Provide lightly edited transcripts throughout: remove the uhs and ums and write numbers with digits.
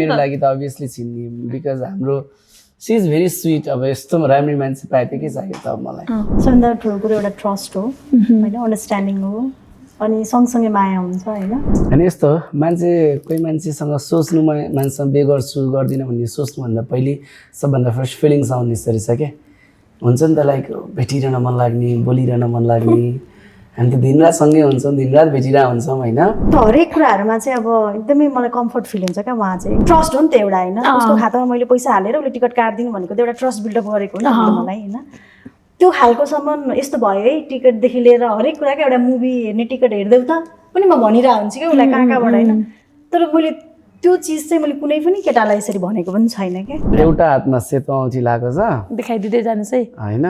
मेरो लागि त अभियसली चिन्ने बिकज हाम्रो सी इज भेरी स्विट अब यस्तो राम्री मान्छे पाए त के चाहियो त मलाई सबभन्दा ठुलो कुरो एउटा ट्रस्ट हो होइन अन्डरस्ट्यान्डिङ हो अनि सँगसँगै माया हुन्छ होइन अनि यस्तो हो मान्छे कोही मान्छेसँग सोच्नु म मान्छेसँग बे गर्छु गर्दिनँ भन्ने सोच्नुभन्दा पहिले सबभन्दा फर्स्ट फिलिङ्स आउने यसरी छ क्या हुन्छ नि त लाइक भेटिरहन मन लाग्ने बोलिरहन मन लाग्ने हामी त दिनरात सँगै हुन्छौँ दिनरात भेटिरहेको हुन्छौँ होइन हरेक कुराहरूमा चाहिँ अब एकदमै मलाई कम्फर्ट फिल हुन्छ क्या उहाँ चाहिँ ट्रस्ट हो नि त एउटा होइन उसको खातामा मैले पैसा हालेर उसले टिकट काटिदिनु भनेको त एउटा ट्रस्ट बिल्डअप गरेको हो नि त मलाई होइन त्यो खालकोसम्म यस्तो भयो है टिकटदेखि लिएर हरेक कुराको एउटा मुभी हेर्ने टिकट हेरिदेऊ त पनि म भनिरहेको हुन्छु क्या उसलाई कहाँ कहाँबाट होइन तर मैले त्यो चिज चाहिँ मैले कुनै पनि केटालाई यसरी भनेको पनि छैन क्या एउटा हातमा सेतो औँठी लागेको छ देखाइदिँदै जानुहोस् है होइन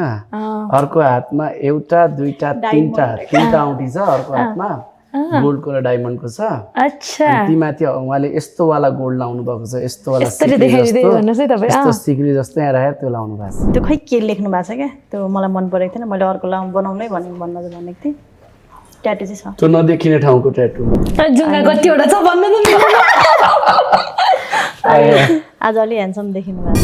अर्को हातमा एउटा दुईटा तिनटा औँठी छ अर्को हातमा गोल्डको र डायमन्डको छ अच्छा ती माथि उहाँले यस्तो वाला गोल्ड लाउनु भएको छ यस्तो वाला यसरी देखाइदिँदै गर्नुहोस् है तपाईँ यस्तो सिक्री जस्तो यहाँ राखेर त्यो लाउनु भएको छ त्यो खै के लेख्नु भएको छ क्या त्यो मलाई मन परेको थिएन मैले अर्को बनाउनै भन्न भनेको थिएँ ट्याटु चाहिँ छ त्यो नदेखिने ठाउँको ट्याटु जुङ्गा कतिवटा छ भन्नु त आज अलि ह्यान्डसम देखिनु भएको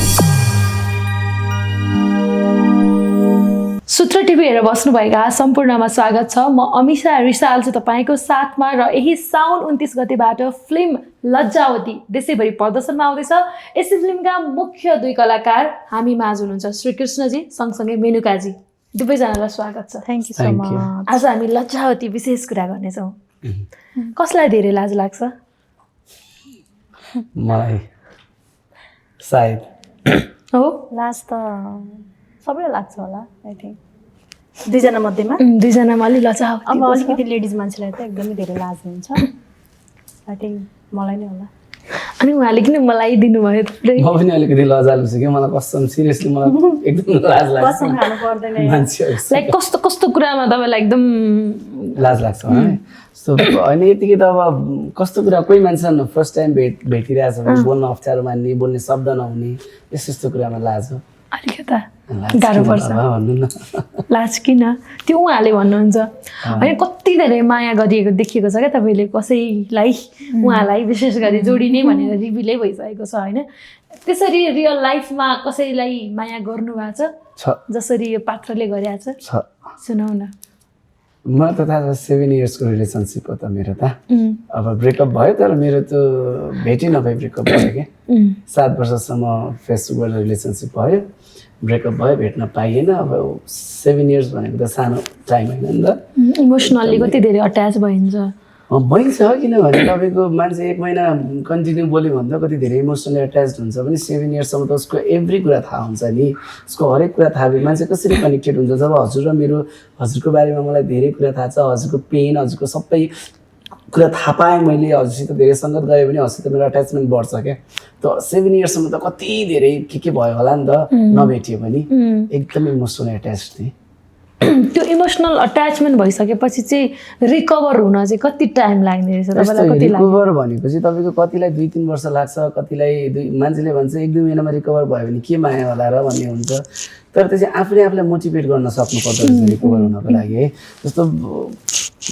सूत्र टिभी हेरेर बस्नुभएका सम्पूर्णमा स्वागत छ म अमिषा रिसाल चाहिँ तपाईँको साथमा र यही साउन 29 गतेबाट फिल्म लज्जावती देशैभरि प्रदर्शनमा आउँदैछ यसै फिल्मका मुख्य दुई कलाकार हामी माझ हुनुहुन्छ श्रीकृष्णजी सँगसँगै मेनुकाजी दुवैजनालाई स्वागत छ थ्याङ्क यू सो मच आज हामी लज्जावती विशेष कुरा गर्नेछौँ कसलाई धेरै लाज लाग्छ मलाई सायद हो लाज त सबैलाई लाग्छ होला आई थिङ्क दुईजना मध्येमा दुईजनामा अलि लज्जावती अब अलिकति लेडिज मान्छेलाई त एकदमै धेरै लाज हुन्छ आई थिङ्क मलाई नै होला अनि उहाँले किन मलाई दिनुभयो थुप्रै म पनि अलिकति लजालु छु कि मलाई कसम सिरियसली मलाई एकदम लाज लाग्छ कसम खानु पर्दैन मान्छेहरू लाइक कस्तो कस्तो कुरामा तपाईँलाई एकदम लाज लाग्छ है सो होइन यतिकै त अब कस्तो कुरा कोही मान्छे फर्स्ट टाइम भेटिरहेछ भने बोल्न अप्ठ्यारो मान्ने बोल्ने शब्द नहुने यस्तो यस्तो कुरामा लाज हो अलिकता गाह्रो पर्छ भन्नु न लाज किन त्यो उहाँले भन्नुहुन्छ होइन कति धेरै माया गरिएको देखिएको छ क्या तपाईँले कसैलाई उहाँलाई विशेष गरी जोडिने भनेर रिभिलै भइसकेको छ होइन त्यसरी रियल लाइफमा कसैलाई माया गर्नु भएको छ जसरी यो पात्रले गरिरहेको छ सुनाउ न म त थाहा 7 इयर्सको रिलेसनसिप हो त मेरो त अब ब्रेकअप भयो तर मेरो त भेटै नभए ब्रेकअप भयो क्या 7 वर्षसम्म फेसबुकबाट रिलेसनसिप भयो ब्रेकअप भयो भेट्न पाइएन अब 7 इयर्स भनेको त सानो टाइम होइन नि त इमोसनल्ली कति धेरै अट्याच भइन्छ भइन्छ किनभने तपाईँको मान्छे 1 महिना कन्टिन्यू बोल्यो भने त कति धेरै इमोसनली एट्याच हुन्छ पनि 7 इयर्ससम्म त उसको एभ्री कुरा थाहा हुन्छ नि उसको हरेक कुरा थाहा भयो मान्छे कसरी कनेक्टेड हुन्छ जब हजुर र मेरो हजुरको बारेमा मलाई धेरै कुरा थाहा छ हजुरको पेन हजुरको सबै कुरा थाहा पाएँ मैले हजुरसित धेरै सङ्गत गरेँ भने हजुरसित मेरो अट्याचमेन्ट बढ्छ क्या त 7 इयर्ससम्म त कति धेरै के भयो होला नि त नभेटियो भने एकदम इमोसनली एट्याच थिएँ त्यो इमोसनल अट्याचमेन्ट भइसकेपछि चाहिँ रिकभर हुन चाहिँ कति टाइम लाग्ने रहेछ तपाईँलाई कति लाग्यो रिकभर भनेपछि तपाईँको कतिलाई 2-3 वर्ष लाग्छ कतिलाई मान्छेले भन्छ 1-2 महिनामा रिकभर भयो भने के माया होला र भन्ने हुन्छ तर त्यो चाहिँ आफूलाई मोटिभेट गर्न सक्नुपर्छ रिकभर हुनको लागि है जस्तो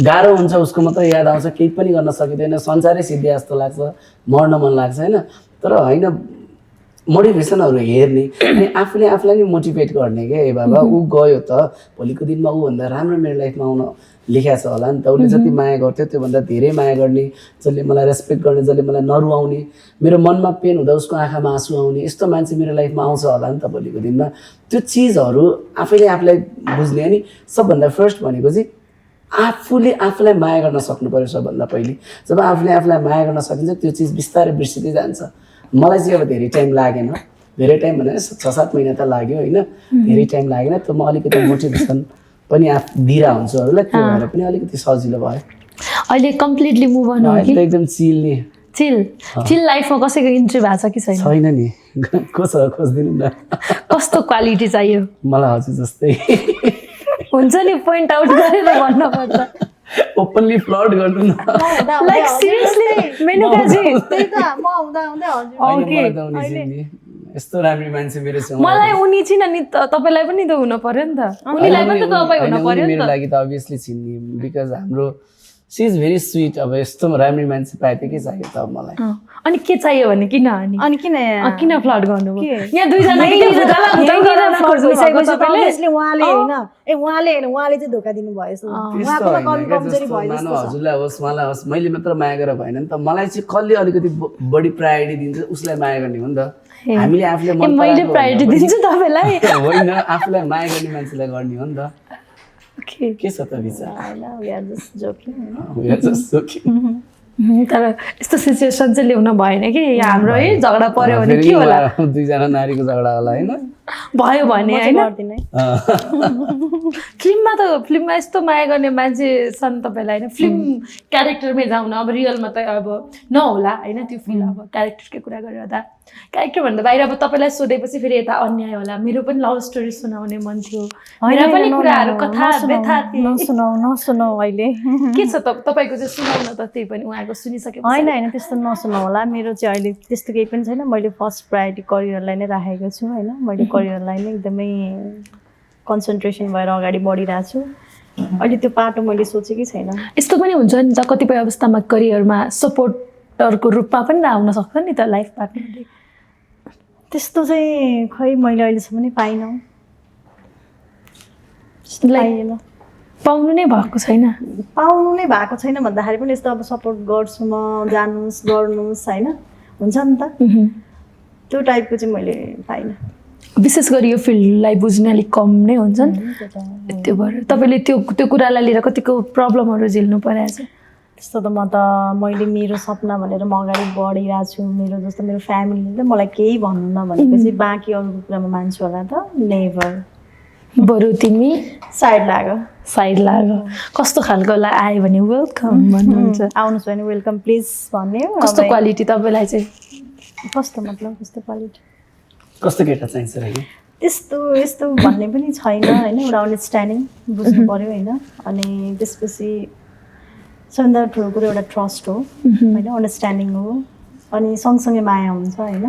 गाह्रो हुन्छ उसको मात्रै याद आउँछ केही पनि गर्न सकिँदैन संसारै सिद्धि जस्तो लाग्छ मर्न मन लाग्छ होइन तर होइन मोटिभेसनहरू हेर्ने अनि आफूले आफूलाई नै मोटिभेट गर्ने क्या ए बाबा ऊ गयो त भोलिको दिनमा ऊभन्दा राम्रो मेरो लाइफमा आउन लेखेको छ होला नि त उसले जति माया गर्थ्यो त्योभन्दा धेरै माया गर्ने जसले मलाई रेस्पेक्ट गर्ने जसले मलाई नरुवाउने मेरो मनमा पेन हुँदा उसको आँखामा आँसु आउने यस्तो मान्छे मेरो लाइफमा आउँछ होला नि त भोलिको दिनमा त्यो चिजहरू आफैले आफूलाई बुझ्ने अनि सबभन्दा फर्स्ट भनेको चाहिँ आफूले आफूलाई माया गर्न सक्नु पर्यो सबभन्दा पहिले जब आफूले आफूलाई माया गर्न सकिन्छ त्यो चिज बिस्तारै बिर्सिँदै जान्छ मलाई चाहिँ अब धेरै टाइम लागेन धेरै टाइम भने 6-7 महिना त लाग्यो होइन धेरै टाइम लागेन त म अलिकति मोटिभेसन पनि दिइरा हुन्छु अरूलाई त्यो भएर पनि अलिकति सजिलो भयो अहिले कम्प्लिटली मुभ अन हो कि एकदम चिल नि चिल लाइफमा कसैको इन्ट्री भएको छ कि छैन नि को छ खोजिदिनु न कस्तो क्वालिटी चाहियो मलाई हजुर जस्तै हुन्छ नि पोइन्ट आउट गरेर भन्नु पर्छ ओपनली फ्लर्ट गर्नु न लाइक सिरियसली मेनुकाजी त्यही त म आउँदा आउँदै हजुर यस्तो राम्रो मान्छे मेरो छेउमा मलाई उनी छिन् अनि तपाईलाई पनि त हुन पर्यो नि त उनीलाई पनि त तपाई हुन पर्यो नि त मेरो लागि त अभियसली चिन्ने बिकज हाम्रो सी इज भेरी स्विट। अब यस्तो राम्री मान्छे पाए त के चाहियो त अब मलाई। अनि के चाहियो भने किन अनि अनि किन फ्लर्ट गर्नुभयो? के? यहाँ दुईजना उहाँले चाहिँ धोका दिनुभयो जस्तो उहाँकोमा कमजोरी भयो जस्तो छ। हजुरलाई होस् मलाई होस् मैले मात्र माया गरेर भएन नि त। मलाई चाहिँ कसले अलिकति बढी प्रायोरिटी दिन्छ उसलाई माया गर्ने हो नि त। हामीले आफूले मन मैले प्रायोरिटी दिन्छु तपाईलाई होइन, आफूलाई माया गर्ने मान्छेलाई गर्ने हो नि त। के छ त विचार? हैन we are just joking, We are just joking। तर यस्तो सिचुएसन चाहिँ ल्याउन भएन कि हाम्रो है झगडा पर्यो भने के होला? दुईजना नारीको झगडा होला होइन? भयो भने होइन गर्दिन है। फिल्ममा यस्तो माया गर्ने मान्छे छन् तपाईँलाई होइन? फिल्म क्यारेक्टरमै जाउँ न, अब रियलमा त अब नहोला होइन त्यो फिल्म। अब क्यारेक्टरकै कुरा गरेर त क्यारेक्टर भन्दा बाहिर अब तपाईँलाई सोधेपछि फेरि यता अन्याय होला। मेरो पनि लभ स्टोरी सुनाउने मन थियो, मेरा पनि कुराहरू कथा व्यथा थिए। नसुनाऊ अहिले। के छ तपाईँको चाहिँ सुनाउन त, त्यही पनि उहाँको सुनिसकेपछि। होइन त्यस्तो नसुनाऊ होला। मेरो चाहिँ अहिले त्यस्तो केही पनि छैन। मैले फर्स्ट प्रायोरिटी करियरलाई नै राखेको छु होइन। मैले करियरलाई नै एकदमै कन्सन्ट्रेसन भएर अगाडि बढिरहेको छु। अहिले त्यो पाटो मैले सोचेकै छैन। यस्तो पनि हुन्छ नि त कतिपय अवस्थामा करियरमा सपोर्टरको रूपमा पनि आउन सक्छ नि त लाइफ पार्टनरले। त्यस्तो चाहिँ खै मैले अहिलेसम्म नै पाइनँ। पाउनु नै भएको छैन। पाउनु नै भएको छैन भन्दाखेरि पनि यस्तो अब सपोर्ट गर्छु म, गर्नुहोस् होइन, हुन्छ नि त। त्यो टाइपको चाहिँ मैले पाइनँ। विशेष गरी यो फिल्डलाई बुझ्ने अलिक कम नै हुन्छन् त्यो भएर तपाईँले त्यो कुरालाई लिएर कतिको प्रब्लमहरू झेल्नु परेछ? त्यस्तो त मैले मेरो सपना भनेर म अगाडि बढिरहेको छु। मेरो जस्तो मेरो फ्यामिलीले त मलाई केही भन्नु भनेपछि बाँकी अरूको कुरामा मान्छु होला त? नेभर। बरु तिमी साइड लाग्यो। कस्तो खालको आयो भने वेलकम भन्नुहुन्छ? आउनुहोस् भने वेलकम प्लिज भन्ने हो। कस्तो क्वालिटी तपाईँलाई चाहिँ? कस्तो मतलब कस्तो क्वालिटी? कस्तो केटा चाहिन्छ र? त्यस्तो यस्तो भन्ने पनि छैन होइन। एउटा अन्डरस्ट्यान्डिङ बुझ्नु पऱ्यो होइन। अनि त्यसपछि सबभन्दा ठुलो कुरो एउटा ट्रस्ट हो होइन, अन्डरस्ट्यान्डिङ हो। अनि सँगसँगै माया हुन्छ होइन।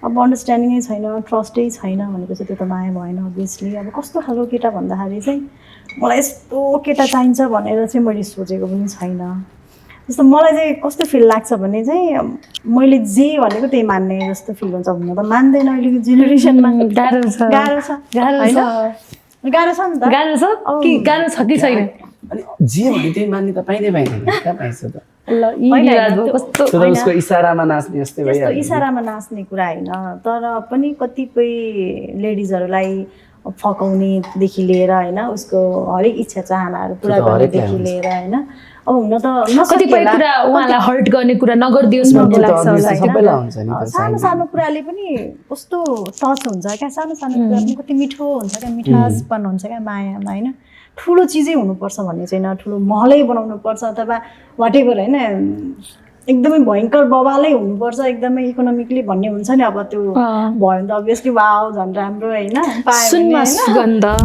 अब अन्डरस्ट्यान्डिङै छैन, ट्रस्टै छैन भनेपछि त्यो त माया भएन अभियसली। अब कस्तो खालको केटा भन्दाखेरि चाहिँ मलाई यस्तो केटा चाहिन्छ भनेर चाहिँ मैले सोचेको पनि छैन। जस्तो मलाई चाहिँ कस्तो फिल लाग्छ भने चाहिँ मैले जे भनेको त्यही मान्ने जस्तो फिल हुन्छ। हुन त मान्दैन अहिलेको जेनेरेसनमा। गाह्रो छ नि त। गाह्रो छ कि छैन? अनि जे भने त्यही मान्ने त पाइँदैन कहाँ पाइन्छ त? कस्तो इसारामा नाच्ने जस्तै त्यस्तो इसारामा नाच्ने कुरा होइन। तर पनि कतिपय लेडिजहरूलाई फकाउनेदेखि लिएर होइन, उसको हरेक इच्छा चाहनाहरू पुरा गर्नेदेखि लिएर होइन। अब हुन त कतिपय कुरा उहाँलाई हर्ट गर्ने कुरा नगरिदियोस् भन्ने लाग्छ होला होइन। सानो सानो कुराले पनि कस्तो टच हुन्छ क्या। सानो सानो कुरा पनि कति मिठो हुन्छ क्या, मिठासपन हुन्छ क्या मायामा होइन। ठुलो चिजै हुनुपर्छ भन्ने छैन, ठुलो महलै बनाउनु पर्छ अथवा वाटेभर होइन, एकदमै भयङ्कर बवालै हुनुपर्छ एकदमै इकोनोमिकली भन्ने हुन्छ नि। अब त्यो भयो भने त अभियसली वाउ झन् राम्रो होइन,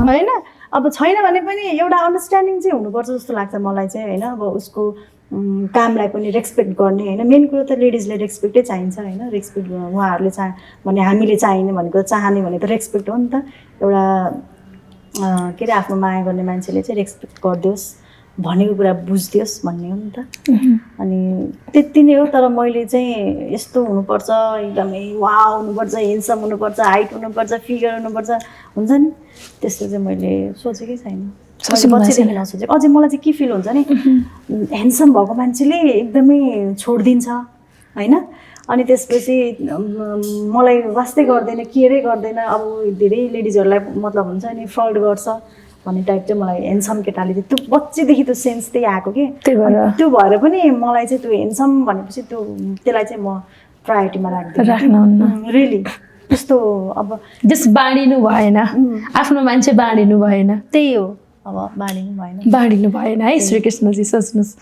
होइन। अब छैन भने पनि एउटा अन्डरस्ट्यान्डिङ चाहिँ हुनुपर्छ जस्तो लाग्छ मलाई चाहिँ होइन। अब उसको कामलाई पनि रेस्पेक्ट गर्ने होइन। मेन कुरो त लेडिजले रेस्पेक्टै चाहिन्छ होइन। रेस्पेक्ट उहाँहरूले भने हामीले चाहिने भनेको चाहने भनेको रेस्पेक्ट हो नि त। एउटा के अरे आफ्नो माया गर्ने मान्छेले चाहिँ रेस्पेक्ट गरिदियोस्, भनेको कुरा बुझिदियोस् भन्ने हो नि त। अनि त्यति नै हो। तर मैले चाहिँ यस्तो हुनुपर्छ, एकदमै वाउ हुनुपर्छ, हेन्डसम हुनुपर्छ, हाइट हुनुपर्छ, फिगर हुनुपर्छ हुन्छ नि, त्यस्तो चाहिँ मैले सोचेकै छैन। बच्चैदेखि नसोचेको। अझै मलाई चाहिँ के फिल हुन्छ नि, ह्यान्डसम भएको मान्छेले एकदमै छोडिदिन्छ होइन। अनि त्यसपछि मलाई वास्तै गर्दैन, केयरै गर्दैन। अब धेरै लेडिजहरूलाई मतलब हुन्छ नि फ्लर्ट गर्छ भन्ने टाइप चाहिँ मलाई ह्यान्डसम केटाले चाहिँ त्यो बच्चैदेखि त्यो सेन्स त्यही आएको कि। त्यो भएर पनि मलाई चाहिँ त्यो ह्यान्डसम भनेपछि त्यसलाई चाहिँ म प्रायोरिटीमा राख्दिनँ रियली। त्यस्तो अब जस बाँडिनु भएन, आफ्नो मान्छे बाँडिनु भएन, त्यही हो। अब बाँडिनु भएन है श्रीकृष्णजी, सोच्नुहोस्।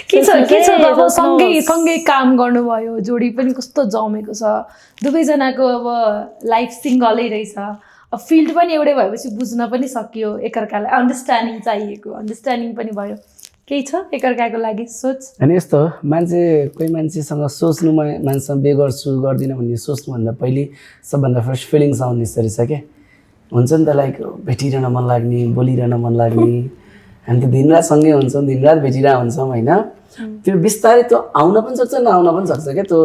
के छ अब सँगै काम गर्नुभयो, जोडी पनि कस्तो जमेको छ, दुवैजनाको अब लाइफ सिङ्गलै रहेछ। अब फिल्ड पनि एउटै भएपछि बुझ्न पनि सकियो, एकअर्कालाई अन्डरस्ट्यान्डिङ चाहिएको, अन्डरस्ट्यान्डिङ पनि भयो। केही छ एकअर्काको लागि सोच? अनि यस्तो मान्छे कोही मान्छेसँग सोच्नु मान्छेसँग बे गर्छु गर्दिनँ भन्ने सोच्नुभन्दा पहिले सबभन्दा फर्स्ट फिलिङ्स आउने रहेछ क्या। हुन्छ नि त लाइक भेटिरहन मन लाग्ने, बोलिरहन मन लाग्ने हामी त दिनरात सँगै हुन्छौँ, दिनरात भेटिरहेको हुन्छौँ होइन। त्यो बिस्तारै त्यो आउन पनि सक्छ नआउन पनि सक्छ क्या, त्यो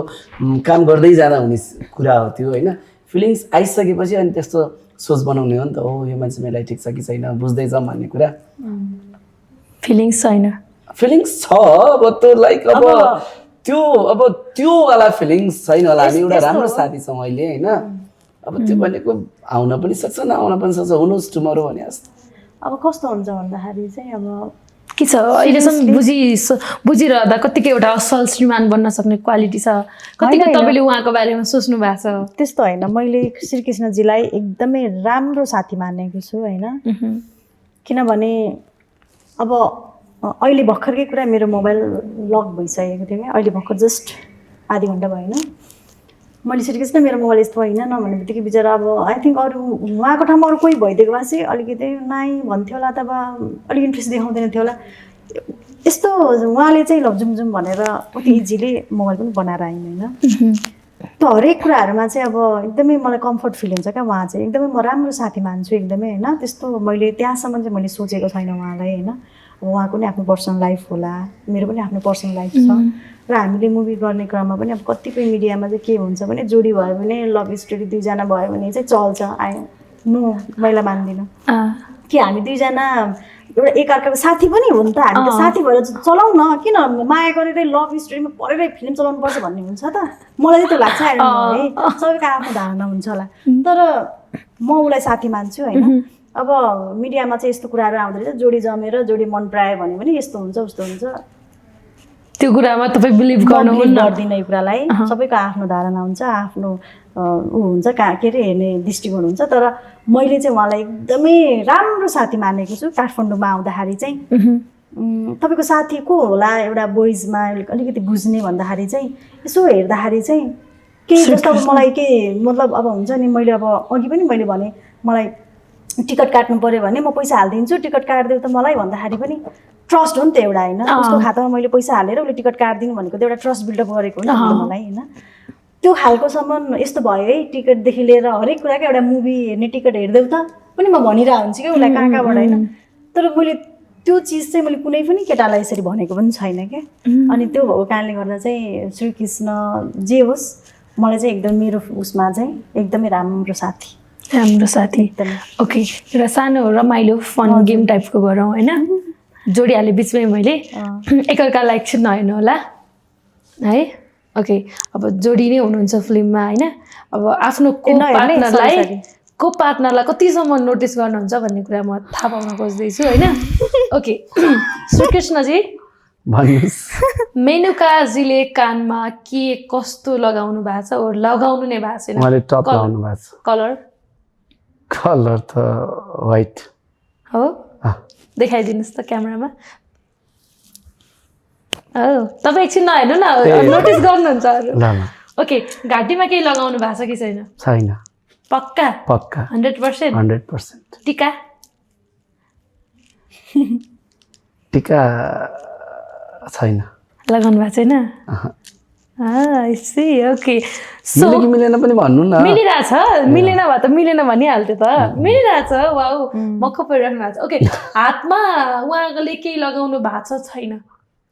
काम गर्दै जाँदा हुने कुरा हो त्यो होइन। फिलिङ्स आइसकेपछि अनि त्यस्तो सोच बनाउने हो नि त, हो यो मान्छे मलाई ठिक छ कि छैन बुझ्दैछ भन्ने कुरा। फिलिङ्स छैन, फिलिङ्स छ अब त्यो लाइक अब त्यो वाला फिलिङ्स छैन होला। हामी एउटा राम्रो साथी छौँ अहिले होइन, अब त्यो भनेको आउन पनि सक्छ नआउन पनि सक्छ, हुनुहोस् टुमरो भने जस्तो। अब कस्तो हुन्छ भन्दाखेरि चाहिँ अब के छ अहिलेसम्म बुझिरहँदा कतिको एउटा असल श्रीमान बन्न सक्ने क्वालिटी छ, कतिको तपाईँले उहाँको बारेमा सोच्नु भएको छ? त्यस्तो होइन, मैले श्रीकृष्णजीलाई एकदमै राम्रो साथी मानेको छु होइन। किनभने अब अहिले भर्खरकै कुरा, मेरो मोबाइल लक भइसकेको थियो क्या, अहिले भर्खर जस्ट आधी घन्टा भएन। मैले श्रीकृष्ण मेरो मोबाइल यस्तो होइन नभने बित्तिकै बिचरा अब आई थिङ्क अरू उहाँको ठाउँमा अरू कोही भइदिएको भए चाहिँ अलिकति नाइ भन्थ्यो होला अथवा अलिक इन्ट्रेस्ट देखाउँदैन थियो होला। यस्तो उहाँले चाहिँ लप्जुम जुम भनेर कति इजिली मोबाइल पनि बनाएर आइन् होइन। त्यो हरेक कुराहरूमा चाहिँ अब एकदमै मलाई कम्फर्ट फिल हुन्छ क्या उहाँ चाहिँ, एकदमै म राम्रो साथी मान्छु एकदमै होइन। त्यस्तो मैले त्यहाँसम्म चाहिँ मैले सोचेको छैन उहाँलाई होइन। अब उहाँको नि आफ्नो पर्सनल लाइफ होला, मेरो पनि आफ्नो पर्सनल लाइफ छ र हामीले मुभी गर्ने क्रममा पनि अब कतिपय मिडियामा चाहिँ के हुन्छ भने जोडी भयो भने लभ स्टोरी दुईजना भयो भने चाहिँ चल्छ। नो मैले मान्दिनँ कि हामी दुईजना एउटा एकअर्काको साथी पनि हो नि त, हामी त साथी भएर चलाउँ न, किन माया गरेरै लभ स्टोरीमा परेरै फिल्म चलाउनु पर्छ भन्ने हुन्छ त, मलाई चाहिँ त्यो लाग्छ है। सबैको आफ्नो धारणा हुन्छ होला, तर म उसलाई साथी मान्छु होइन। अब मिडियामा चाहिँ यस्तो कुराहरू आउँदो रहेछ, जोडी जमेर जोडी मन परायो भने पनि यस्तो हुन्छ उस्तो हुन्छ, त्यो कुरामा तपाईँ बिलिभ गर्दिनँ यो कुरालाई। सबैको आफ्नो धारणा हुन्छ, आफ्नो ऊ हुन्छ के अरे हेर्ने दृष्टिकोण हुन्छ। तर मैले चाहिँ उहाँलाई एकदमै राम्रो साथी मानेको छु। काठमाडौँमा आउँदाखेरि चाहिँ तपाईँको साथी को होला एउटा बोइजमा अलिकति बुझ्ने भन्दाखेरि चाहिँ यसो हेर्दाखेरि चाहिँ केही जस्तो अब मलाई के मतलब अब हुन्छ नि, मैले अब अघि पनि मैले भने मलाई टिकट काट्नु पऱ्यो भने म पैसा हालिदिन्छु, टिकट काटिदियो त मलाई भन्दाखेरि पनि ट्रस्ट हो नि त एउटा होइन। उसको खातामा मैले पैसा हालेर उसले टिकट काटिदिनु भनेको त एउटा ट्रस्ट बिल्डअप गरेको हो नि त मलाई होइन। त्यो खालकोसम्म यस्तो भयो है, टिकटदेखि लिएर हरेक कुराको एउटा मुभी हेर्ने टिकट हेरिदेऊ त पनि म भनिरहेको हुन्छु क्या उसलाई कहाँ कहाँबाट होइन। तर मैले त्यो चिज चाहिँ मैले कुनै पनि केटालाई यसरी भनेको पनि छैन क्या। अनि त्यो भएको कारणले गर्दा चाहिँ श्रीकृष्ण जे होस् मलाई चाहिँ एकदम मेरो उसमा चाहिँ एकदमै राम्रो साथी। ओके, एउटा सानो रमाइलो फन गेम टाइपको गरौँ होइन। जोडिहाले बिचमै मैले एकअर्कालाई एकछिन नहेर्नु होला है। ओके, अब जोडी नै हुनुहुन्छ फिल्ममा होइन। अब आफ्नो को पार्टनरलाई कतिसम्म नोटिस गर्नुहुन्छ भन्ने कुरा म थाहा पाउन खोज्दैछु होइन। ओके श्रीकृष्णजी भन्नुहोस्, मेनुकाजीले कानमा के कस्तो लगाउनु भएको छ, ओर लगाउनु नै भएको छैन? उहाँले टप लगाउनु भएको छ। कलर त व्हाइट हो, देखाइदिनुहोस् त क्यामेरामा। तपाईँ एकछिन नहेर्नु न, नोटिस गर्नुहुन्छ अरू। ओके, घाँटीमा केही लगाउनु भएको छ कि छैन? छैन। पक्का? 100%? टिका छैन, लगाउनु भएको छैन? ओके, सो मिलेन पनि भन्नु न। मिलिरहेछ, मिलेन भए त मिलेन भनिहाल्थ्यो त, मिलिरहेछ। वाउ, मक्क परिराख्नु भएको छ। ओके, हातमा उहाँले केही लगाउनु भएको छैन?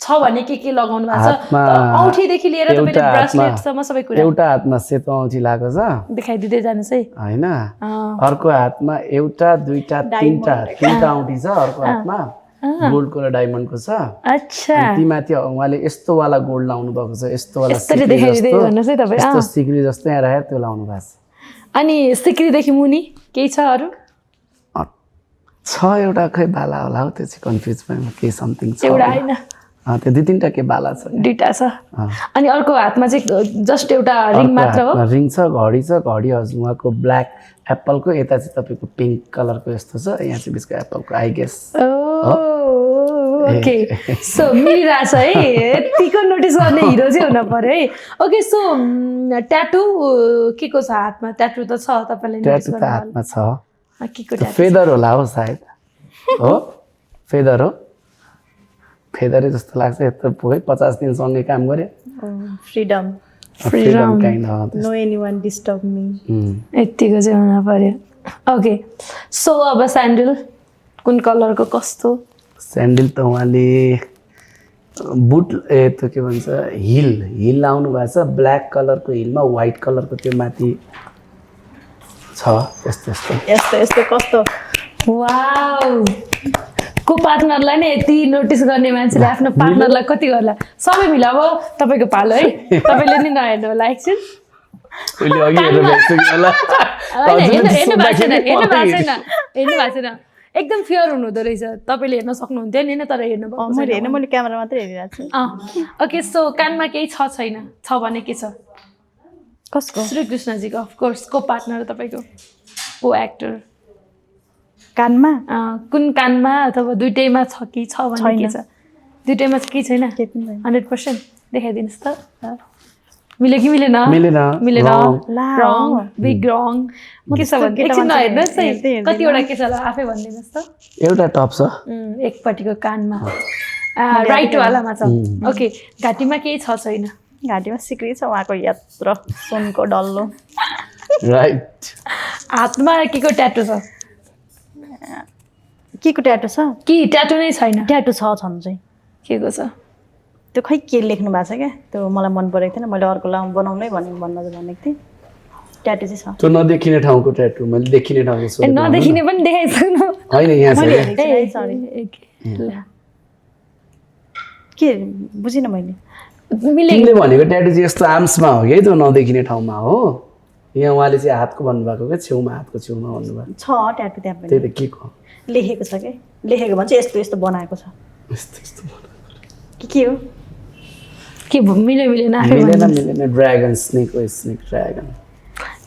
छ भने के लगाउनु भएको छ? औँठीदेखि लिएर तपाईँले ब्रासलेटसम्म सबै कुरा। एउटा हातमा सेतो औँठी लगाएको छ, देखाइदिँदै जानुहोस् है होइन। अर्को हातमा एउटा दुईटा तीनटा औँठी छ, अर्को हातमा गोल्डको र डायमन्डको छ। अच्छा, ती माथि उहाँले यस्तो वाला गोल्ड लाउनु भएको छ, यस्तो वाला सिक्री जस्तो यहाँ राखेर त्यो लाउनु भएको छ। अनि सिक्रीदेखि मुनि केही छ अरू? छ एउटा, खै बाला होला हौ, त्यो चाहिँ कन्फ्युज भयो केही समथिङ छ। एउटा होइन, त्यो दुई तिनवटा के बाला छ, दुईवटा छ। अनि अर्को हातमा चाहिँ जस्ट एउटा रिङ मात्र हो? रिङ छ, घडी छ। घडी हजुर उहाँको ब्ल्याक एप्पलको, यता चाहिँ तपाईँको पिङ्क कलरको यस्तो छ, यहाँ चाहिँ बिचको एप्पलको आई गेस। ओके, सो मिलिरहेछ है, यतिको नोटिस गर्ने हिरो चाहिँ हुन पर्यो है। ओके, सो ट्याटु के को छ हातमा? ट्याटु त छ तपाईँले? ट्याटु त हातमा छ, के को ट्याटु? फेदर होला हो सायद। हो, फेदर हो, फेदरै जस्तो लाग्छ। यत्रो पुगै 50 दिन सँगै काम गरे। Freedom kind of no anyone disturb me, यतिको चाहिँ हुन पर्यो। ओके, सो अब स्यान्डल कुन कलरको, कस्तो? स्यान्डल त उहाँले बुट त्यो के भन्छ हिल लाउनु भएको छ, ब्ल्याक कलरको हिलमा व्हाइट कलरको त्यो माथि छ, यस्तो यस्तो यस्तो यस्तो कस्तो वाउ को पार्टनरलाई नै यति नोटिस गर्ने मान्छेले आफ्नो पार्टनरलाई कति गर्ला। सबै मिला अब तपाईँको पालो है, तपाईँले नि नहेर्नु होला एकछिन। उहिले अघि हेरेर भेट्छु कि होला। हेर्नु भएको छैन एकदम फियर हुनुहुँदो रहेछ। तपाईँले हेर्न सक्नुहुन्थ्यो नि, तर हेर्नु भएको मैले हेर्नु, मैले क्यामेरा मात्रै हेरिरहेको छु। ओके सो कानमा केही छ छैन? छ भने के छ? कसको? श्रीकृष्णजीको अफकोर्स को पार्टनर तपाईँको, को एक्टर? कानमा कुन कानमा अथवा दुइटैमा छ कि छ भने के छ? दुइटैमा केही छैन? 100% देखाइदिनुहोस् त। मिल्यो कि मिलेन? मिलेन, रङ, बिग रङ। के छ भने एकछिन नहेर्नुहोस् है, कतिवटा के छ ल आफै भनिदिनुहोस् त। एउटा टप छ एकपट्टिको कानमा, राइटवालामा छ। ओके, घाँटीमा केही छ छैन? घाँटीमा सिक्री छ उहाँको यत्रो सुनको डल्लो। राइट। हातमा के को ट्याटु छ? के को ट्याटु छ? कि ट्याटु नै छैन? ट्याटु छ छन् चाहिँ। के को छ? त्यो खै के लेख्नु भएको छ क्या, त्यो मलाई मन परेको थिएन, मैले अर्को बनाउनै भन्न भनेको थिएँ। ट्याटु चाहिँ छ। त्यो नदेखिने ठाउँको ट्याटु, मैले देखिने ठाउँको सोधेको नदेखिने पनि देखाइसक्नु होइन, यहाँ छ के बुझिनँ मैले। तिमीले भनेको ट्याटु चाहिँ यस्तो आर्म्समा हो कि त्यो नदेखिने ठाउँमा हो। यहाँ उहाँले चाहिँ हातको भन्नुभएको क्या, छेउमा, हातको छेउमा भन्नुभएको छ ट्याटु त्यहाँ पनि। त्यही त के को लेखेको छ कि, लेखेको भन्छ यस्तो यस्तो बनाएको छ। यस्तो यस्तो के हो? के मिलेन आफै मिलेन ड्रागन, स्नेक ड्रागन।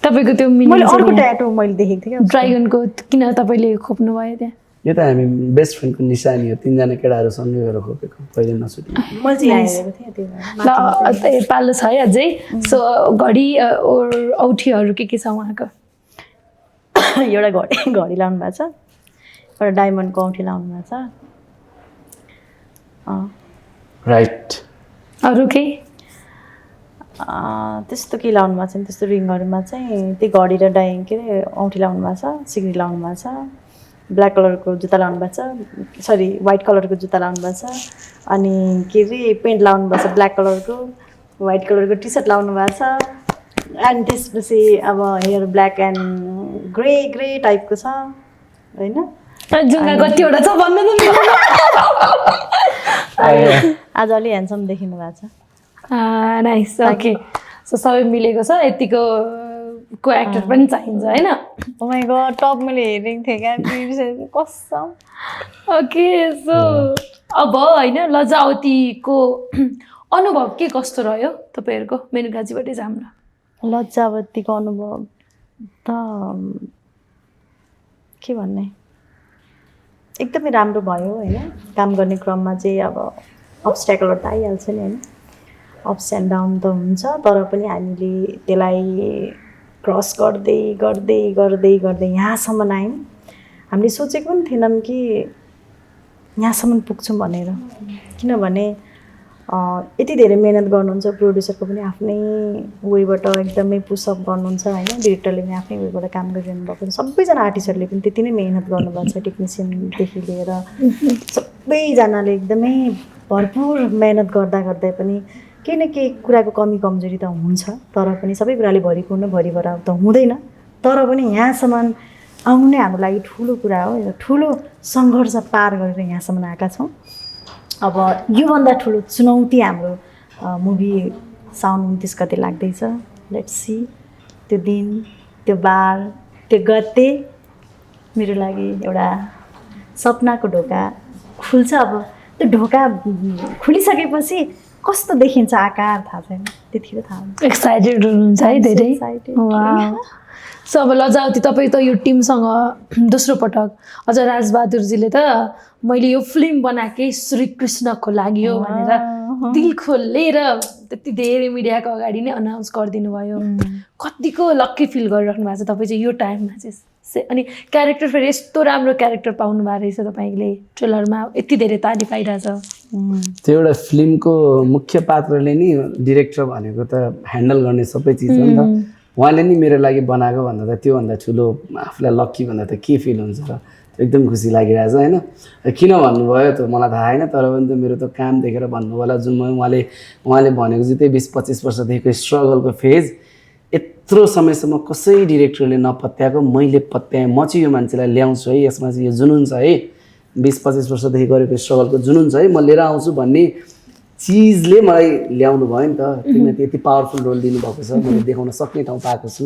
तपाईँको त्यो मैले अर्को ट्याटु मैले देखेको थिएँ क्या, ड्रागनको किन तपाईँले खोप्नु भयो त्यहाँ? यो त हामी बेस्ट फ्रेन्डको निशानी हो, 3 जना केटाहरू सँगै गएर खोपेको, कहिले नछुट्ने। मैले चाहिँ यहाँ हेरेको थिएँ त्यो। ल पालो छ है अझै। सो घडी औँठीहरू के छ उहाँको? एउटा घडी लाउनु भएको छ, एउटा डायमन्डको औँठी लाउनु भएको छ। राइट। अरू केही? त्यस्तो के लाउनु भएको छैन। त्यस्तो रिङहरूमा चाहिँ त्यो घडी र के अरे औँठी लाउनु भएको छ, सिक्री लाउनु भएको छ, ब्ल्याक कलरको जुत्ता लाउनु भएको छ, सरी व्हाइट कलरको जुत्ता लाउनु भएको छ, अनि के अरे पेन्ट लाउनु भएको छ ब्ल्याक कलरको, व्हाइट कलरको टी सर्ट लाउनु भएको छ, अनि त्यसपछि अब हेयर ब्ल्याक एन्ड ग्रे टाइपको छ होइन। जुङ्गा कतिवटा छ भन्नु त। आज अलि ह्यान्डसम देखिनु भएको छ। Nice, okay. सो सबै मिलेको छ, यतिको को एक्टर पनि चाहिन्छ होइन? ओ माय गॉड, टप मैले हेरेको थिएँ क्या, कसम। ओके, सो अब होइन लजावतीको अनुभव के कस्तो रह्यो तपाईँहरूको? मेनुकाजीबाटै जाम्न। लज्जावतीको अनुभव त के भन्ने, एकदमै राम्रो भयो होइन। काम गर्ने क्रममा चाहिँ अब अब्स्ट्याकलहरू त आइहाल्छ नि होइन, अप्स एन्ड डाउन त हुन्छ, तर पनि हामीले त्यसलाई क्रस गर्दै यहाँसम्म आयौँ। हामीले सोचेको पनि थिएनौँ कि यहाँसम्म पुग्छौँ भनेर, किनभने यति धेरै मेहनत गर्नुहुन्छ। प्रोड्युसरको पनि आफ्नै वेबाट एकदमै पुसअप गर्नुहुन्छ होइन, डिरेक्टरले पनि आफ्नै वेबाट काम गरिरहनु भएको छ, सबैजना आर्टिस्टहरूले पनि त्यति नै मेहनत गर्नुभएको छ, टेक्निसियनदेखि लिएर सबैजनाले एकदमै भरपुर मेहनत गर्दै पनि केही न केही कुराको कमी कमजोरी त हुन्छ, तर पनि सबै कुराले भरिपूर्ण भरिभरा त हुँदैन। तर पनि यहाँसम्म आउनु नै हाम्रो लागि ठुलो कुरा हो, ठुलो सङ्घर्ष पार गरेर यहाँसम्म आएका छौँ। अब योभन्दा ठुलो चुनौती हाम्रो मुभी साउन 29 गते लाग्दैछ। लेट्स सी, त्यो दिन, त्यो बार, त्यो गते मेरो लागि एउटा सपनाको ढोका खुल्छ। अब त्यो ढोका खुलिसकेपछि कस्तो देखिन्छ आकार थाहा छैन, त्यतिखेर थाहा हुन्छ। एक्साइटेड हुनुहुन्छ है धेरै? वाह। सो अब लजावती तपाईँ त यो टिमसँग दोस्रो पटक, अझ राजबहादुरजीले त मैले यो फिल्म बनाएकै श्रीकृष्णको लागि हो भनेर दिल खोलेर त्यति धेरै मिडियाको अगाडि नै अनाउन्स गरिदिनु भयो। कतिको लक्की फिल गरिराख्नु भएको छ तपाईँ चाहिँ यो टाइममा चाहिँ? अनि क्यारेक्टर फेरि यस्तो राम्रो क्यारेक्टर पाउनु भएको रहेछ तपाईँले, ट्रेलरमा यति धेरै तारिफ आइरहेछ। त्यो एउटा फिल्मको मुख्य पात्रले नि डिरेक्टर भनेको त ह्यान्डल गर्ने सबै चिज हो नि त। उहाँले नि मेरो लागि बनाएको भन्दा त त्योभन्दा ठुलो आफूलाई लक्की भन्दा त के फिल हुन्छ र? एकदम खुसी लागिरहेछ होइन। किन भन्नुभयो त मलाई थाहा होइन, तर पनि त मेरो त काम देखेर भन्नु होला। जुन उहाँले भनेको चाहिँ त्यही 20-25 वर्षदेखिको स्ट्रगलको फेज यत्रो समयसम्म कसै डिरेक्टरले नपत्याएको मैले पत्याएँ। म चाहिँ यो मान्छेलाई ल्याउँछु है, यसमा चाहिँ यो जुनुन छ है, 20-25 वर्षदेखि गरेको स्ट्रगलको जुनुन छ है, म लिएर आउँछु भन्ने चिजले मलाई ल्याउनु भयो नि त। किनकि त्यति पावरफुल रोल दिनुभएको छ, मैले देखाउन सक्ने ठाउँ पाएको छु।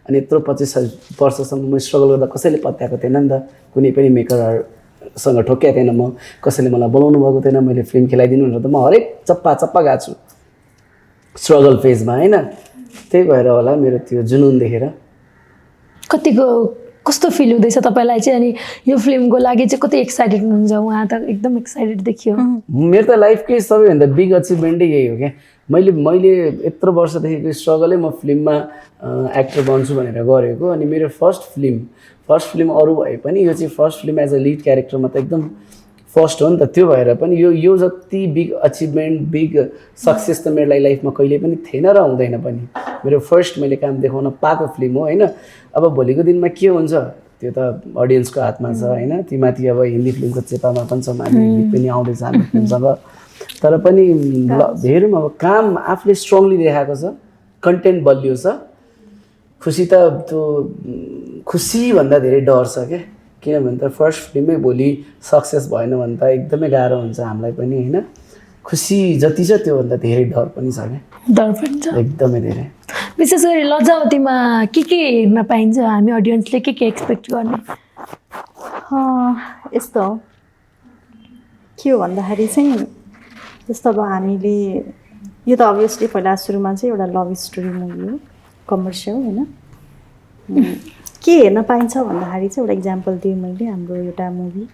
अनि यत्रो 25 वर्षसम्म म स्ट्रगल गर्दा कसैले पत्याएको थिएन नि त, कुनै पनि मेकरहरूसँग ठोक्या थिएन म, कसैले मलाई बोलाउनु भएको थिएन, मैले फिल्म खेलाइदिनु भनेर त म हरेक चप्पा गएको छु स्ट्रगल फेजमा होइन। त्यही भएर होला मेरो त्यो जुनुन देखेर। कस्तो फिल हुँदैछ तपाईँलाई चाहिँ? अनि यो फिल्मको लागि चाहिँ कति एक्साइटेड हुनुहुन्छ? उहाँ त एकदम एक्साइटेड देखियो। मेरो त लाइफकै सबैभन्दा बिग अचिभमेन्टै यही हो क्या। मैले यत्रो वर्षदेखिको स्ट्रगलै म फिल्ममा एक्टर बन्छु भनेर गरेको। अनि मेरो फर्स्ट फिल्म अरू भए पनि यो चाहिँ first film as a lead क्यारेक्टरमा त एकदम फर्स्ट हो नि त। त्यो भएर पनि यो जति बिग अचिभमेन्ट, बिग सक्सेस त मेरो लाइफमा कहिले पनि थिएन र हुँदैन पनि। मेरो फर्स्ट मैले काम देखाउन पाएको फिल्म हो होइन। अब भोलिको दिनमा के हुन्छ त्यो त अडियन्सको हातमा छ होइन। तीमाथि अब हिन्दी फिल्मको चेपामा पनि छ, हामी पनि आउँदैछ हाम्रो फिल्मसँग। तर पनि हेरौँ, अब काम आफूले स्ट्रङली देखाएको छ, कन्टेन्ट बलियो छ। खुसी त त्यो खुसीभन्दा धेरै डर छ क्या। किनभने त फर्स्ट फिल्मै भोलि सक्सेस भएन भने त एकदमै गाह्रो हुन्छ हामीलाई पनि होइन। खुसी जति छ त्योभन्दा धेरै डर पनि छ क्या। डर पनि छ एकदमै धेरै। विशेष गरी लजावतीमा के हेर्न पाइन्छ? हामी अडियन्सले के एक्सपेक्ट गर्ने? यस्तो हो, के हो भन्दाखेरि चाहिँ जस्तो अब हामीले यो त अभियसली पहिला सुरुमा चाहिँ एउटा लभ स्टोरी मुभी हो, कमर्सियल होइन। के हेर्न पाइन्छ भन्दाखेरि चाहिँ एउटा इक्जाम्पल दिएँ मैले। हाम्रो एउटा मुभी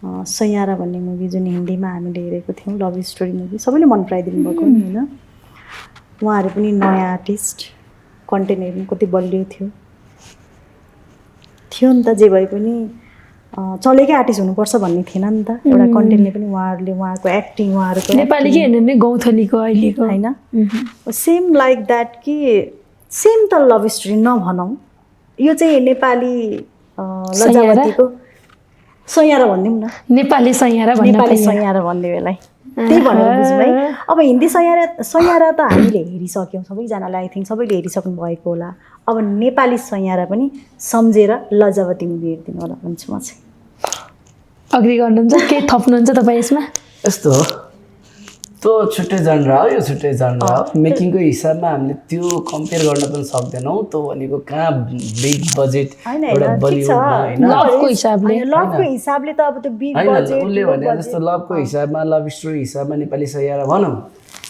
सैयारा भन्ने मुभी जुन हिन्दीमा हामीले हेरेको थियौँ, लभ स्टोरी मुभी, सबैले मन पराइदिनु भएको नि होइन। उहाँहरू पनि नयाँ आर्टिस्ट, कन्टेन्ट हेर्नु कति बलियो थियो नि त। जे भए पनि चलेकै आर्टिस्ट हुनुपर्छ भन्ने थिएन नि त। एउटा कन्टेन्टले पनि उहाँहरूको एक्टिङ, उहाँहरूको नेपाली के हेर्ने गौथलीको अहिलेको होइन, सेम लाइक द्याट कि सेम त लभ स्टोरी नभनौँ, यो चाहिँ नेपाली लजावतीको सैयारा भनिदिउँ न। नेपाली सैयारा भन्ने बेला त्यही भनेर बुझौँ है। अब हिन्दी सैयारा त हामीले हेरिसक्यौँ सबैजनाले, आई थिङ्क सबैले हेरिसक्नु भएको होला। अब नेपाली सैयारा पनि सम्झेर लजावती मुभी हेरिदिनु होला भन्छु म चाहिँ। अग्री गर्नुहुन्छ? के थप्नुहुन्छ तपाईँ यसमा? यस्तो हो, त्यो छुट्टै जनरा हो, यो छुट्टै जनरा हो। मेकिङको हिसाबमा हामीले त्यो कम्पेयर गर्न पनि सक्दैनौँ। त्यो भनेको कहाँ बिग बजेट एउटा बलिउडमा होइन, लभको हिसाबले त अब त्यो बिग बजेट उसले भने जस्तो लभको हिसाबमा, लभ स्टोरी हिसाबमा नेपाली सैयारा भनौँ।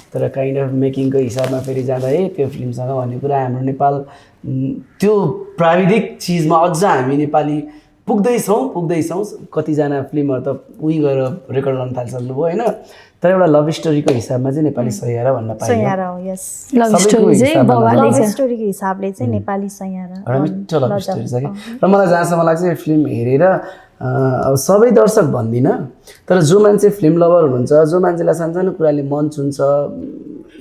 तर काइन्ड अफ मेकिङको हिसाबमा फेरि जाँदा त्यो फिल्मसँग भन्ने कुरा हाम्रो नेपाल त्यो प्राविधिक चिजमा अझ हामी नेपाली पुग्दैछौँ। कतिजना फिल्महरू त उही गएर रेकर्ड गर्न थालिसक्नुभयो होइन। तर एउटा लभ स्टोरीको हिसाबमा चाहिँ नेपाली सैयारा भन्न पाइन्छ। सैयारा हो, यस। लभ स्टोरीको हिसाबले चाहिँ नेपाली सैयारा मिठो लभ स्टोरी छ कि। र मलाई जहाँसम्म लाग्छ यो फिल्म हेरेर अब सबै दर्शक भन्दिनँ, तर जो मान्छे फिल्म लभर हुनुहुन्छ, जो मान्छेलाई सानसानो कुराले मन छुन्छ,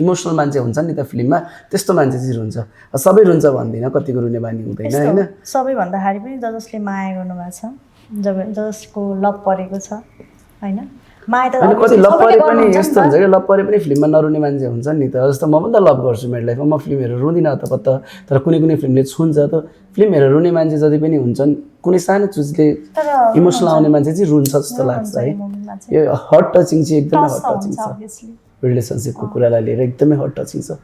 इमोसनल मान्छे हुन्छ नि त फिल्ममा, त्यस्तो मान्छे चाहिँ रुन्छ। सबै रुन्छ भन्दिनँ, कतिको रुने बानी हुँदैन होइन। सबै भन्दाखेरि पनि जसले माया गर्नुभएको छ, जसको लभ परेको छ होइन। अनि कति लभ परे पनि यस्तो हुन्छ कि लभ परे पनि फिल्ममा नरुने मान्छे हुन्छ नि त। जस्तो म पनि त लभ गर्छु मेरो लाइफमा, म फिल्म हेरेर रुँदिनँ त तर कुनै फिल्मले छुन्छ त। फिल्म हेरेर रुने मान्छे जति पनि हुन्छन्, कुनै सानो चिजले इमोसनल आउने मान्छे चाहिँ रुन्छ जस्तो लाग्छ है। यो हट टचिङ चाहिँ एकदमै हट टचिङ छ, रिलेसनसिपको कुरालाई लिएर एकदमै हट टचिङ छ।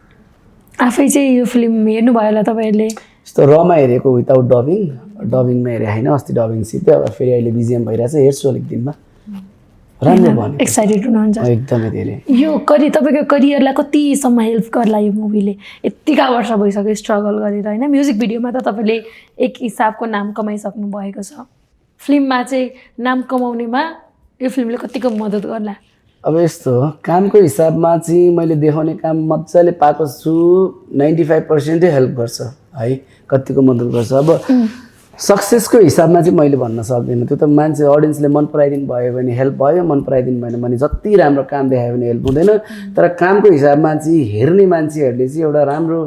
आफै चाहिँ यो फिल्म हेर्नुभयो होला तपाईँहरूले? यस्तो रमा हेरेको विदाउट डबिङमा हेरेँ होइन। अस्ति डबिङ सिक्दै, अब फेरि अहिले बिजिएम भइरहेछ, हेर्छु अलिक दिनमा। राम्रो भयो, एक्साइटेड हुनुहुन्छ? एकदमै धेरै। यो तपाईँको करियरलाई कतिसम्म हेल्प गर्ला यो मुभीले? यतिका वर्ष भइसक्यो स्ट्रगल गरेर होइन। म्युजिक भिडियोमा त तपाईँले एक हिसाबको नाम कमाइसक्नु भएको छ, फिल्ममा चाहिँ नाम कमाउनेमा यो फिल्मले कतिको मद्दत गर्ला? अब यस्तो हो, कामको हिसाबमा चाहिँ मैले देखाउने काम मजाले पाएको छु, 95% हेल्प गर्छ है, कतिको मद्दत गर्छ। अब सक्सेसको हिसाबमा चाहिँ मैले भन्न सक्दिनँ। त्यो त मान्छे अडियन्सले मन पराइदिनु भयो भने हेल्प भयो, मन पराइदिनु भएन भने जति राम्रो काम देखायो भने हेल्प हुँदैन। तर कामको हिसाबमा चाहिँ हेर्ने मान्छेहरूले चाहिँ एउटा राम्रो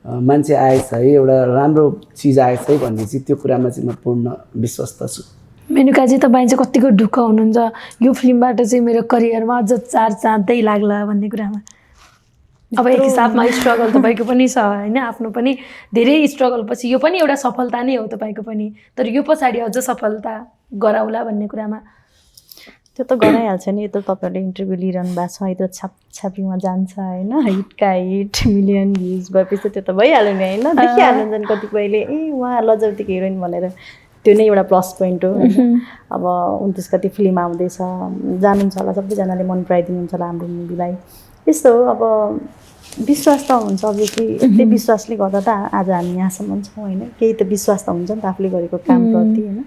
मान्छे आएछ है, एउटा राम्रो चिज आएछ है भन्ने चाहिँ त्यो कुरामा चाहिँ म पूर्ण विश्वस्त छु। मेनुकाजी तपाईँ चाहिँ कतिको ढुक्क हुनुहुन्छ यो फिल्मबाट चाहिँ मेरो करियरमा अझ चार चाँदै लाग्ला भन्ने कुरामा? अब एक हिसाबमा स्ट्रगल तपाईँको पनि छ होइन, आफ्नो पनि धेरै स्ट्रगल पछि यो पनि एउटा सफलता नै हो तपाईँको पनि, तर यो पछाडि अझ सफलता गराउला भन्ने कुरामा? त्यो त गराइहाल्छ नि, यो त तपाईँहरूले इन्टरभ्यू लिइरहनु भएको छ, यो त छापीमा जान्छ होइन, हिटका हिट मिलियन भ्युज भएपछि त्यो त भइहाल्यो नि होइन, देखिहाल्नुहुन्छ नि कतिपयले ए उहाँ लजावतीको हिरोइन भनेर, त्यो नै एउटा प्लस पोइन्ट हो होइन। अब 29 गति फिल्म आउँदैछ, जानुहुन्छ होला सबैजनाले मन पराइदिनुहुन्छ होला हाम्रो मुभीलाई। यस्तो हो, अब विश्वास त हुन्छ अभियसली, यस्तै विश्वासले गर्दा त आज हामी यहाँसम्म छौँ होइन, केही त विश्वास त हुन्छ नि त आफूले गरेको कामप्रति होइन।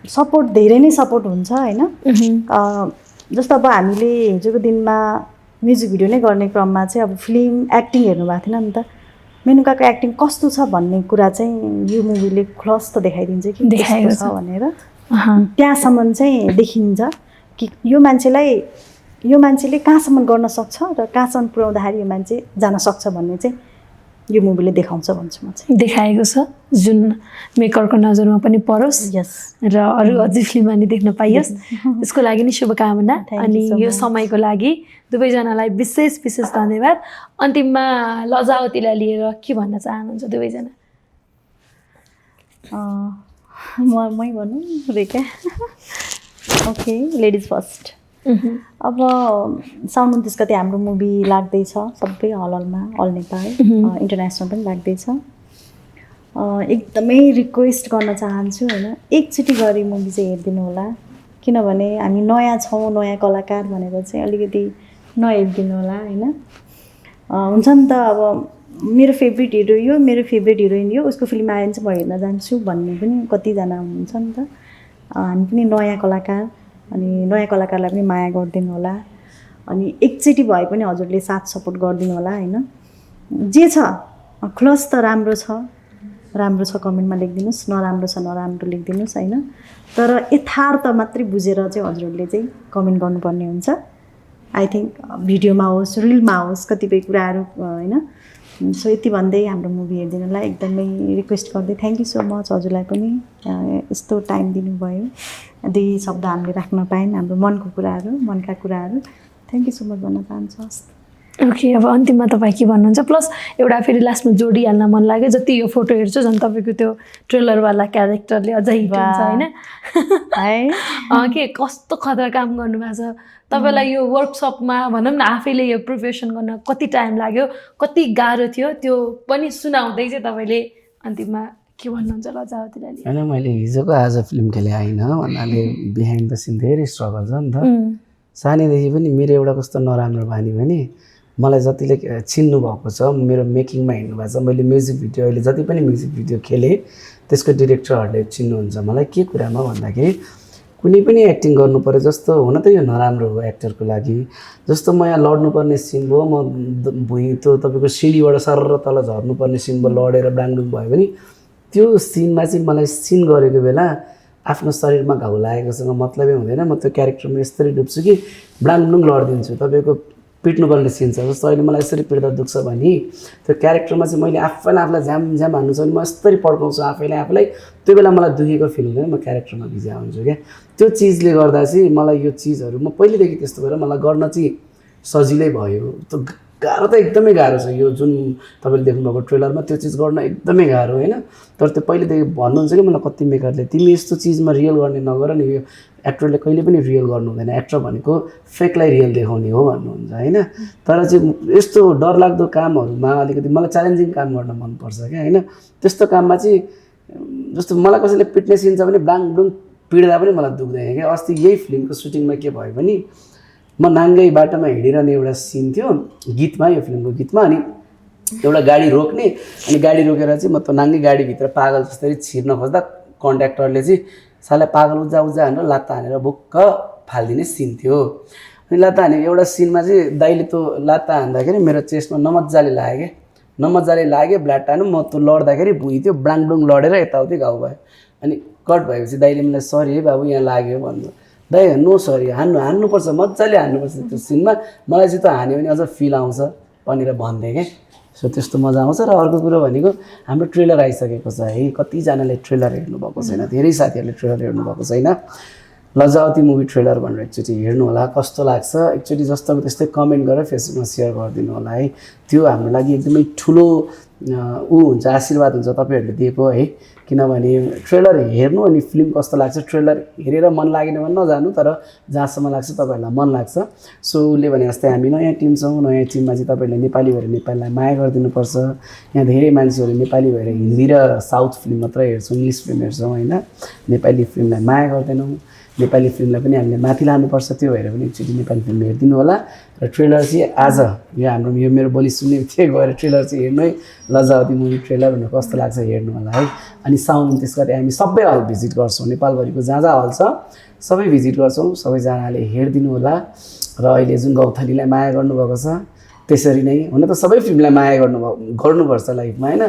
सपोर्ट धेरै नै सपोर्ट हुन्छ होइन। जस्तो अब हामीले हिजोको दिनमा म्युजिक भिडियो नै गर्ने क्रममा चाहिँ अब फिल्म एक्टिङ हेर्नु भएको थिएन नि त, मेनुकाको एक्टिङ कस्तो छ भन्ने कुरा चाहिँ यो मुभीले क्लस त देखाइदिन्छ कि कस्तो छ भनेर, त्यहाँसम्म चाहिँ देखिन्छ कि यो मान्छेले कहाँसम्म गर्न सक्छ र कहाँसम्म पुर्याउँदाखेरि यो मान्छे जान सक्छ भन्ने चाहिँ यो मुभीले देखाउँछ भन्छु म चाहिँ। देखाएको छ जुन मेकरको नजरमा पनि परोस् र अरू अझै फिल्ममा नि देख्न पाइयोस्, त्यसको लागि नि शुभकामना। अनि यो समयको लागि दुवैजनालाई विशेष विशेष धन्यवाद। अन्तिममा लजावतीलाई लिएर के भन्न चाहनुहुन्छ दुवैजना? मै भनौँ रेखा? Okay, ladies first. अब साउन 29 गते हाम्रो मुभी लाग्दैछ सबै हलमा, अल नेपाल इन्टरनेसनल पनि लाग्दैछ। एकदमै रिक्वेस्ट गर्न चाहन्छु होइन, एकचोटि गरी मुभी चाहिँ हेरिदिनु होला, किनभने हामी नयाँ छौँ, नयाँ कलाकार भनेर चाहिँ अलिकति नहेरिदिनु होला होइन। हुन्छ नि त अब मेरो फेभरेट हिरो यो, मेरो फेभरेट हिरोइन यो, उसको फिल्म आयो भने चाहिँ म हेर्न जान्छु भन्ने पनि कतिजना हुन्छ नि त। हामी पनि नयाँ कलाकार, अनि नयाँ कलाकारलाई पनि माया गरिदिनु होला, अनि एकचोटि भए पनि हजुरले साथ सपोर्ट गरिदिनु होला होइन। जे छ क्लस त राम्रो छ कमेन्टमा लेखिदिनुहोस्, नराम्रो छ नराम्रो लेखिदिनुहोस् होइन, तर यथार्थ मात्रै बुझेर चाहिँ हजुरहरूले चाहिँ कमेन्ट गर्नुपर्ने हुन्छ। आई थिङ्क भिडियोमा होस् रिलमा होस् कतिपय कुराहरू होइन। सो यति भन्दै हाम्रो मुभी हेरिदिनुलाई एकदमै रिक्वेस्ट गर्दै थ्याङ्क यू सो मच हजुरलाई पनि यस्तो टाइम दिनुभयो, दुई शब्द हामीले राख्न पायौँ हाम्रो मनको कुराहरू, मनका कुराहरू। थ्याङ्क यू सो मच भन्न चाहन्छु। ओके, अब अन्तिममा तपाईँ के भन्नुहुन्छ? प्लस एउटा फेरि लास्टमा जोडिहाल्न मन लाग्यो, जति यो फोटो हेर्छु झन् तपाईँको त्यो ट्रेलरवाला क्यारेक्टरले अझै हिट हुन्छ होइन है। के कस्तो खतरा काम गर्नुभएको छ तपाईँलाई यो वर्कसपमा भनौँ न, आफैले यो प्रिपरेसन गर्न कति टाइम लाग्यो, कति गाह्रो थियो, त्यो पनि सुनाउँदै चाहिँ तपाईँले अन्तिममा के भन्नुहुन्छ लजावतीलाई? होइन, मैले हिजोको आज फिल्म खेलेँ होइन भन्नाले बिहाइन्ड द सिन धेरै स्ट्रगल छ नि त। सानैदेखि पनि मेरो एउटा कस्तो नराम्रो बानी भने मलाई जतिले चिन्नु भएको छ, मेरो मेकिङमा हिँड्नु भएको छ, मैले म्युजिक भिडियो अहिले जति पनि म्युजिक भिडियो खेलेँ त्यसको डिरेक्टरहरूले चिन्नुहुन्छ मलाई के कुरामा भन्दाखेरि कुनै पनि एक्टिङ गर्नु पर्यो, जस्तो हुन त यो नराम्रो हो एक्टरको लागि, जस्तो म यहाँ लड्नुपर्ने सिन भयो, म भुइँ त्यो तपाईँको सिँढीबाट सरर तल झर्नुपर्ने सिन भयो, लडेर ब्राङडुङ भयो भने त्यो सिनमा चाहिँ मलाई सिन गरेको बेला आफ्नो शरीरमा घाउ लागेकोसँग मतलबै हुँदैन, म त्यो क्यारेक्टरमा यसरी डुब्छु कि ब्राङडुङ लडिदिन्छु। तपाईँको पिट्नुपर्ने सिन छ, जस्तो अहिले मलाई यसरी पिट्दा दुख्छ भने त्यो क्यारेक्टरमा चाहिँ मैले आफूलाई झ्याम हान्नु छ भने म यसरी पड्काउँछु आफैलाई, त्यो बेला मलाई दुखेको फिल हुँदैन, म क्यारेक्टरमा भिजा हुन्छु क्या। त्यो चिजले गर्दा चाहिँ मलाई यो चिजहरू म पहिलेदेखि त्यस्तो भएर मलाई गर्न चाहिँ सजिलै भयो। त्यो गाह्रो त एकदमै गाह्रो छ, यो जुन तपाईँले देख्नुभएको ट्रेलरमा त्यो चिज गर्न एकदमै गाह्रो होइन, तर त्यो पहिलेदेखि भन्नुहुन्छ कि मलाई कति मेकरले तिमी यस्तो चिजमा रियल गर्ने नगर नि, यो एक्टरले कहिले पनि रियल गर्नु हुँदैन, एक्टर भनेको फेकलाई रियल देखाउने हो भन्नुहुन्छ होइन। तर चाहिँ यस्तो डरलाग्दो कामहरूमा अलिकति मलाई च्यालेन्जिङ काम गर्न मनपर्छ क्या होइन। त्यस्तो काममा चाहिँ जस्तो मलाई कसैले पिट्ने सिन छ भने ब्राङडुङ पिट्दा पनि मलाई दुख्दैन क्या। अस्ति यही फिल्मको सुटिङमा के भयो भने म नाङ्गै बाटोमा हिँडिरहने एउटा सिन थियो गीतमा, यो फिल्मको गीतमा, अनि एउटा गाडी रोक्ने, अनि गाडी रोकेर चाहिँ म त नाङ्गै गाडीभित्र पागल जस्तरी छिर्न खोज्दा कन्ट्र्याक्टरले चाहिँ साला पागल उजा भनेर लात्ता हानेर भुक्क फालिदिने सिन थियो। अनि लात्ता हानेको एउटा सिनमा चाहिँ दाइले त्यो लात्ता हान्दाखेरि मेरो चेस्टमा नमजाले लाग्यो ब्ल्याड टानु, म त्यो लड्दाखेरि भुइँ त्यो ब्राङडुङ लडेर यताउति घाउ भयो। अनि कट भएपछि दाइले मलाई सरी है बाबु यहाँ लाग्यो भन्नु, दाइ नो सरी, हान्नुपर्छ, मजाले हान्नुपर्छ त्यो सिनमा, मलाई चाहिँ त हान्यो भने अझ फिल आउँछ भनेर भन्दै क्या। सो त्यस्तो मजा आउँछ। र अर्को कुरो भनेको हाम्रो ट्रेलर आइसकेको छ है, कतिजनाले ट्रेलर हेर्नुभएको छैन, धेरै साथीहरूले ट्रेलर हेर्नुभएको छैन। लजावती मुभी ट्रेलर भनेर एकचोटि हेर्नु होला, कस्तो लाग्छ एकचोटि जस्तोको त्यस्तै कमेन्ट गरेर फेसबुकमा सेयर गरिदिनु होला है। त्यो हाम्रो लागि एकदमै ठुलो हुन्छ, आशीर्वाद हुन्छ तपाईँहरूले दिएको है। किनभने ट्रेलर हेर्नु अनि फिल्म कस्तो लाग्छ, ट्रेलर हेरेर मन लागेन भने नजानु, तर जहाँसम्म लाग्छ तपाईँहरूलाई मन लाग्छ। सो उसले भने जस्तै हामी नयाँ टिम छौँ, नयाँ टिममा चाहिँ तपाईँहरूले नेपाली भएर नेपालीलाई माया गरिदिनुपर्छ। यहाँ धेरै मान्छेहरू नेपाली भएर हिन्दी र साउथ फिल्म मात्रै हेर्छौँ, इङ्ग्लिस फिल्म हेर्छौँ होइन, नेपाली फिल्मलाई माया गर्दैनौँ, नेपाली फिल्मलाई पनि हामीले माथि लानुपर्छ। त्यो भएर पनि एकचोटि नेपाली फिल्म हेरिदिनु होला। र ट्रेलर चाहिँ आज यो मेरो बोली सुन्ने बित्तिकै गएर ट्रेलर चाहिँ हेर्नु है, लजावती मुभी ट्रेलर भनेर कस्तो लाग्छ हेर्नु होला है। अनि साउन 29 गते हामी सबै हल भिजिट गर्छौँ, नेपालभरिको जहाँ जहाँ हल छ सबै भिजिट गर्छौँ, सबैजनाले हेरिदिनु होला। र अहिले जुन गौथलीलाई माया गर्नुभएको छ त्यसरी नै, हुन त सबै फिल्मलाई माया गर्नुपर्छ लाइफमा होइन,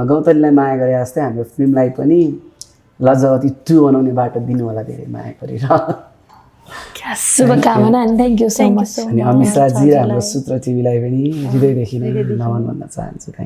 गौथलीलाई माया गरे जस्तै हाम्रो फिल्मलाई पनि लजावती 2 बनाउने बाटो दिनु होला धेरै माया गरेर। शुभकामना and thank you so much. अनि अमित शाहजी र हाम्रो सूत्र टिभीलाई पनि हृदयदेखि नै नमन भन्न चाहन्छु।